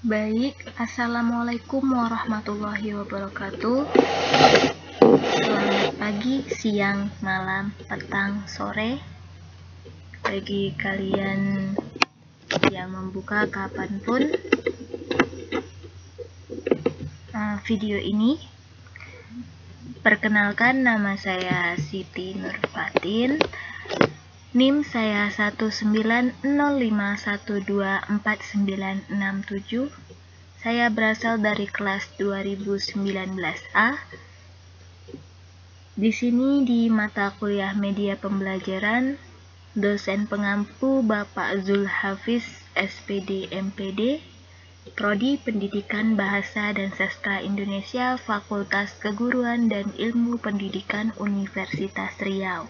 Baik, Assalamualaikum warahmatullahi wabarakatuh. Selamat pagi, siang, malam, petang, sore. Bagi kalian yang membuka kapanpun video ini. Perkenalkan, nama saya Siti Nurfatin. NIM saya 19051249967. Saya berasal dari kelas 2019A. Di sini di mata kuliah media pembelajaran, dosen pengampu Bapak Zulhafiz SPD MPD, Prodi Pendidikan Bahasa dan Sastra Indonesia, Fakultas Keguruan dan Ilmu Pendidikan Universitas Riau.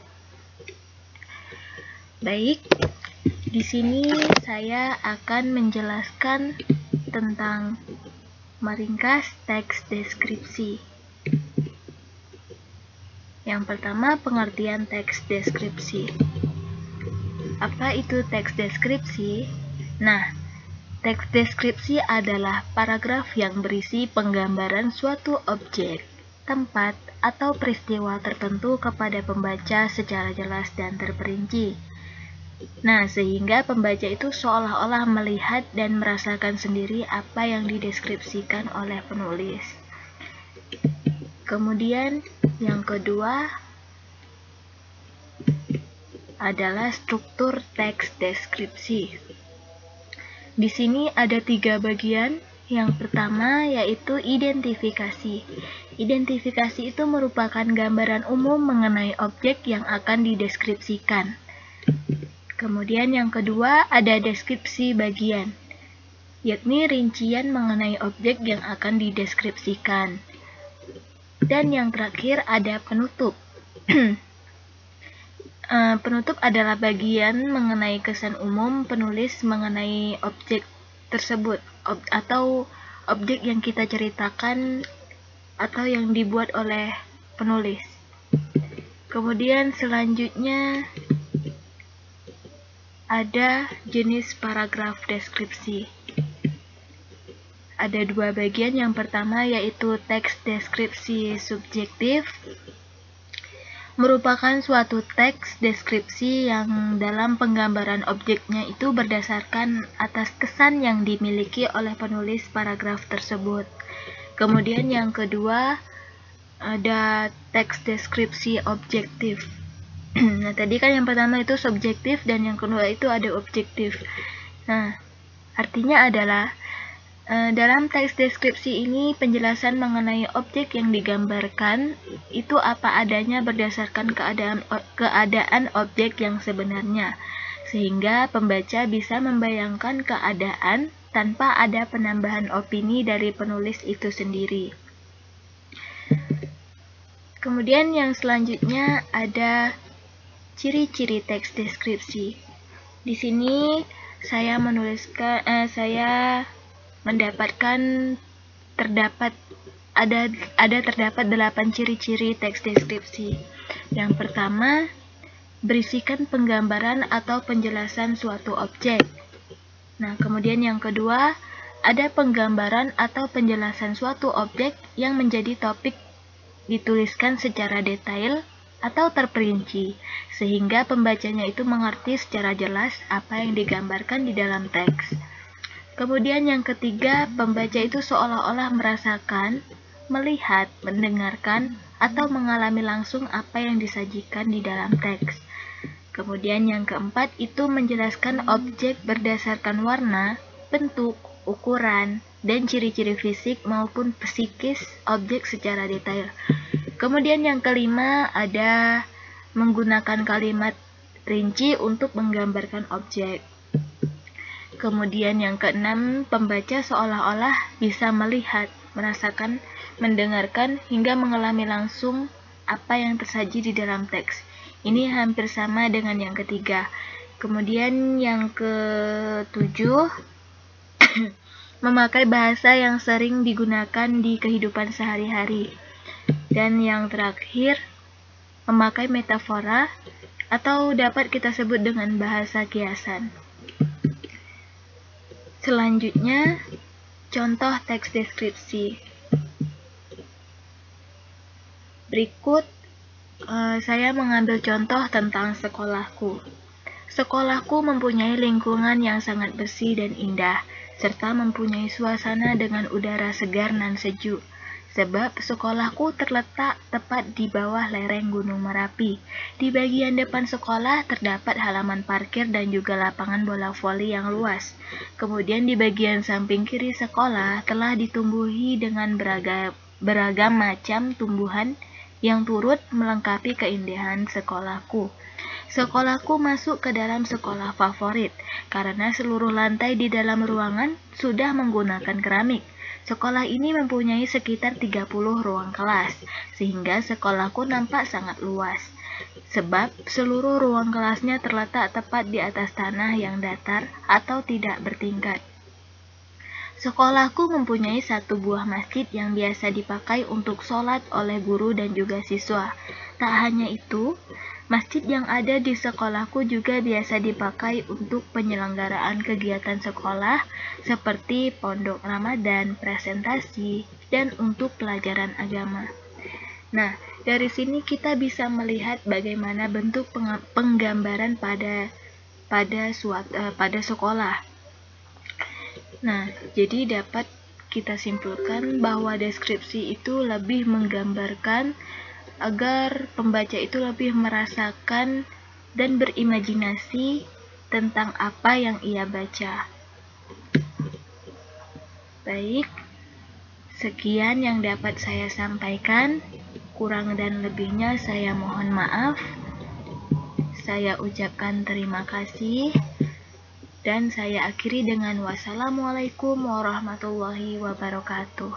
Baik, di sini saya akan menjelaskan tentang meringkas teks deskripsi. Yang pertama, pengertian teks deskripsi. Apa itu teks deskripsi? Nah, teks deskripsi adalah paragraf yang berisi penggambaran suatu objek, tempat, atau peristiwa tertentu kepada pembaca secara jelas dan terperinci. Nah, sehingga pembaca itu seolah-olah melihat dan merasakan sendiri apa yang dideskripsikan oleh penulis. Kemudian, yang kedua adalah struktur teks deskripsi. Di sini ada 3 bagian. Yang pertama yaitu identifikasi. Identifikasi itu merupakan gambaran umum mengenai objek yang akan dideskripsikan. Kemudian yang kedua ada deskripsi bagian, yakni rincian mengenai objek yang akan dideskripsikan. Dan yang terakhir ada penutup. Penutup adalah bagian mengenai kesan umum penulis mengenai objek tersebut, atau objek yang kita ceritakan atau yang dibuat oleh penulis. Kemudian selanjutnya ada jenis paragraf deskripsi. Ada 2 bagian. Yang pertama yaitu teks deskripsi subjektif. Merupakan suatu teks deskripsi yang dalam penggambaran objeknya itu berdasarkan atas kesan yang dimiliki oleh penulis paragraf tersebut. Kemudian yang kedua ada teks deskripsi objektif. Nah, tadi kan yang pertama itu subjektif dan yang kedua itu ada objektif. Nah, artinya adalah dalam teks deskripsi ini penjelasan mengenai objek yang digambarkan itu apa adanya berdasarkan keadaan objek yang sebenarnya, sehingga pembaca bisa membayangkan keadaan tanpa ada penambahan opini dari penulis itu sendiri. Kemudian yang selanjutnya ada ciri-ciri teks deskripsi. Di sini saya terdapat 8 ciri-ciri teks deskripsi. Yang pertama, berisikan penggambaran atau penjelasan suatu objek. Nah, kemudian yang kedua, ada penggambaran atau penjelasan suatu objek yang menjadi topik dituliskan secara detail atau terperinci, sehingga pembacanya itu mengerti secara jelas apa yang digambarkan di dalam teks. Kemudian yang ketiga, pembaca itu seolah-olah merasakan, melihat, mendengarkan, atau mengalami langsung apa yang disajikan di dalam teks. Kemudian yang keempat itu menjelaskan objek berdasarkan warna, bentuk, ukuran, dan ciri-ciri fisik maupun psikis objek secara detail. Kemudian yang kelima ada menggunakan kalimat rinci untuk menggambarkan objek. Kemudian yang keenam, pembaca seolah-olah bisa melihat, merasakan, mendengarkan, hingga mengalami langsung apa yang tersaji di dalam teks. Ini hampir sama dengan yang ketiga. Kemudian yang ketujuh, memakai bahasa yang sering digunakan di kehidupan sehari-hari. Dan yang terakhir, memakai metafora atau dapat kita sebut dengan bahasa kiasan. Selanjutnya, contoh teks deskripsi. Berikut saya mengambil contoh tentang sekolahku. Sekolahku mempunyai lingkungan yang sangat bersih dan indah, serta mempunyai suasana dengan udara segar dan sejuk. Sebab sekolahku terletak tepat di bawah lereng Gunung Merapi. Di bagian depan sekolah terdapat halaman parkir dan juga lapangan bola voli yang luas. Kemudian di bagian samping kiri sekolah telah ditumbuhi dengan beragam macam tumbuhan yang turut melengkapi keindahan sekolahku. Sekolahku masuk ke dalam sekolah favorit, karena seluruh lantai di dalam ruangan sudah menggunakan keramik. Sekolah ini mempunyai sekitar 30 ruang kelas, sehingga sekolahku nampak sangat luas. Sebab seluruh ruang kelasnya terletak tepat di atas tanah yang datar atau tidak bertingkat. Sekolahku mempunyai satu buah masjid yang biasa dipakai untuk sholat oleh guru dan juga siswa. Tak hanya itu, masjid yang ada di sekolahku juga biasa dipakai untuk penyelenggaraan kegiatan sekolah seperti pondok Ramadan, presentasi, dan untuk pelajaran agama. Nah, dari sini kita bisa melihat bagaimana bentuk penggambaran pada sekolah. Nah, jadi dapat kita simpulkan bahwa deskripsi itu lebih menggambarkan agar pembaca itu lebih merasakan dan berimajinasi tentang apa yang ia baca. Baik, sekian yang dapat saya sampaikan. Kurang dan lebihnya saya mohon maaf. Saya ucapkan terima kasih. Dan saya akhiri dengan wassalamualaikum warahmatullahi wabarakatuh.